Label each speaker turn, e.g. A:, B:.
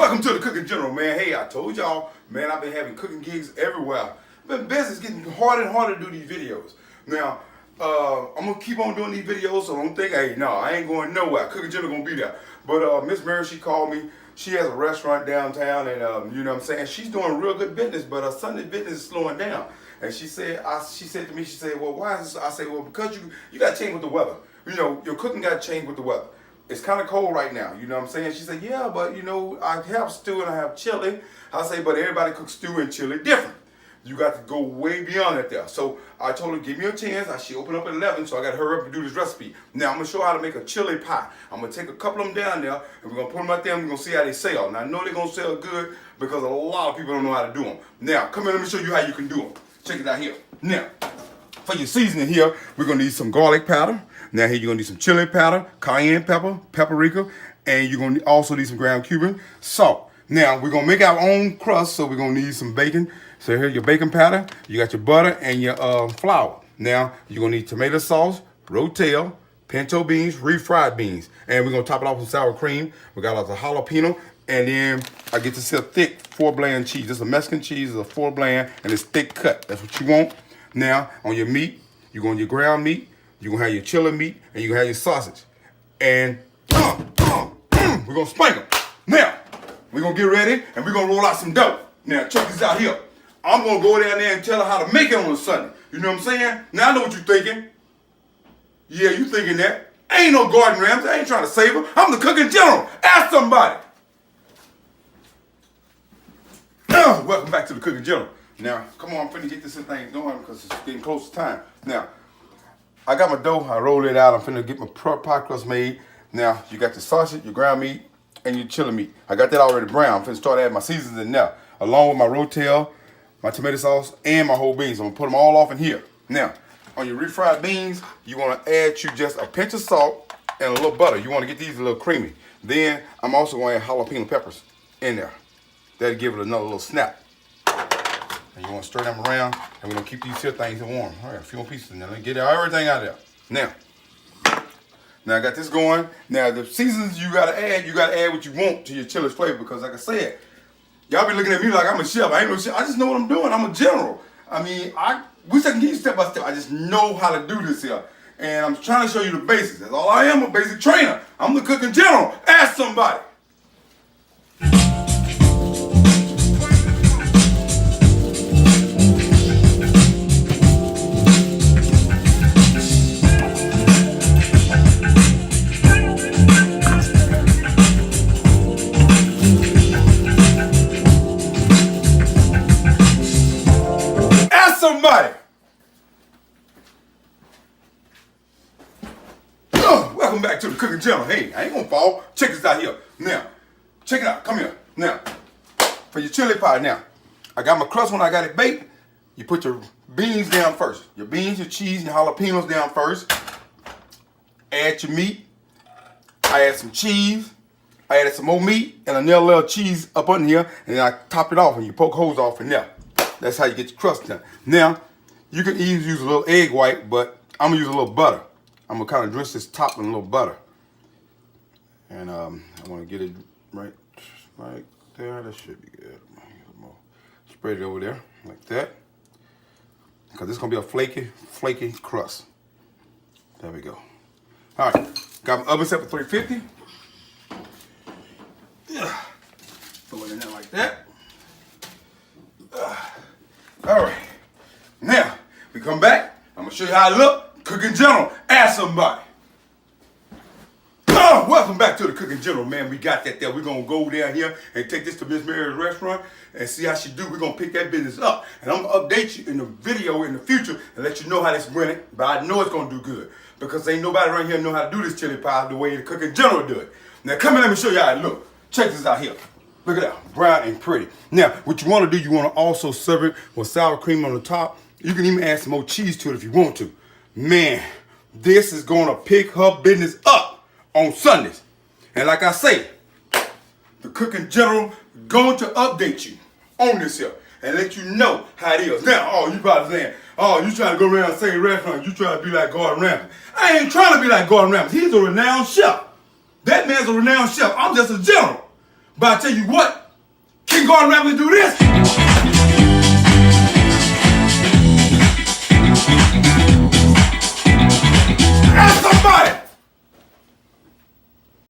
A: Welcome to the Cooking General, man. Hey, I told y'all, man, I've been having cooking gigs everywhere. But business getting harder and harder to do these videos. Now, I'm gonna keep on doing these videos, so don't think, hey, no, I ain't going nowhere. Cooking General gonna be there. But Miss Mary, she called me. She has a restaurant downtown, and you know what I'm saying? She's doing real good business, but her Sunday business is slowing down. And she said to me, well, why is this? I said, well, because you got to change with the weather. You know, your cooking got to change with the weather. It's kind of cold right now, you know what I'm saying? She said, yeah, but you know, I have stew and I have chili. I say, but everybody cooks stew and chili different. You got to go way beyond that there. So I told her, give me a chance. She opened up at 11, so I got to hurry up and do this recipe. Now I'm going to show how to make a chili pie. I'm going to take a couple of them down there, and we're going to put them out there, and we're going to see how they sell. Now I know they're going to sell good because a lot of people don't know how to do them. Now, come here, let me show you how you can do them. Check it out here. Now, for your seasoning here, we're going to need some garlic powder. Now here you're going to need some chili powder, cayenne pepper, paprika, and you're going to also need some ground Cuban salt. Now we're going to make our own crust, so we're going to need some bacon. So here's your bacon powder, you got your butter and your flour. Now you're going to need tomato sauce, rotel, pinto beans, refried beans. And we're going to top it off with sour cream. We got a jalapeno, and then I get this here thick 4-bland cheese. This is a Mexican cheese, it's a 4-bland, and it's thick cut. That's what you want. Now on your meat, you're going to your ground meat. You're going to have your chili meat, and you're going to have your sausage. And we're going to sprinkle. Now, we're going to get ready, and we're going to roll out some dough. Now, check this out here. I'm going to go down there and tell her how to make it on a Sunday. You know what I'm saying? Now, I know what you're thinking. Yeah, you thinking that. I ain't no Gordon Ramsay. I ain't trying to save her. I'm the Cooking General. Ask somebody. Welcome back to the Cooking General. Now, come on, I'm finna get this thing going because it's getting close to time. Now, I got my dough, I rolled it out, I'm finna get my pie crust made. Now, you got the sausage, your ground meat, and your chili meat. I got that already brown. I'm finna start adding my seasons in there, along with my rotel, my tomato sauce, and my whole beans. I'm gonna put them all off in here. Now, on your refried beans, you wanna add you just a pinch of salt and a little butter. You wanna get these a little creamy. Then, I'm also gonna add jalapeno peppers in there. That'll give it another little snap. And you want to stir them around, and we're going to keep these here things warm. All right, a few more pieces in there. Let me get everything out of there. Now I got this going. Now the seasons you got to add what you want to your chili's flavor, because like I said, y'all be looking at me like I'm a chef. I ain't no chef. I just know what I'm doing. I'm a general. I mean, we taking you step by step. I just know how to do this here. And I'm trying to show you the basics. That's all I am, a basic trainer. I'm the Cooking General. Ask somebody. Somebody. Welcome back to the Cooking Channel. Hey, I ain't gonna fall. Check this out here. Now, check it out. Come here. Now, for your chili pie now, I got my crust when I got it baked. You put your beans down first. Your beans, your cheese, your jalapenos down first. Add your meat. I add some cheese. I added some more meat and another little cheese up on here, and then I top it off and you poke holes off in there. That's how you get your crust done. Now, you can either use a little egg white, but I'm gonna use a little butter. I'm gonna kind of drench this top in a little butter. And I wanna get it right there. That should be good. Spread it over there like that. Because this is gonna be a flaky crust. There we go. All right, got my oven set for 350. Throw it in there like that. All right, now we come back. I'm gonna show you how I look. Cooking General, ask somebody. Welcome back to the Cooking General, man. We got that there. We're gonna go down here and take this to Miss Mary's restaurant and see how she do. We're gonna pick that business up, and I'm gonna update you in the video in the future and let you know how this went. But I know it's gonna do good because ain't nobody around here know how to do this chili pie the way the Cooking General do it. Now come here, let me show you how it look. Check this out here. Look at that, brown and pretty. Now, what you want to do, you want to also serve it with sour cream on the top. You can even add some more cheese to it if you want to. Man, this is going to pick her business up on Sundays. And like I say, the Cooking General going to update you on this here and let you know how it is. Now, you probably saying, you trying to go around and say restaurant, you trying to be like Gordon Ramsay. I ain't trying to be like Gordon Ramsay. He's a renowned chef. That man's a renowned chef. I'm just a general. But I tell you what, King Gordon rappers do this.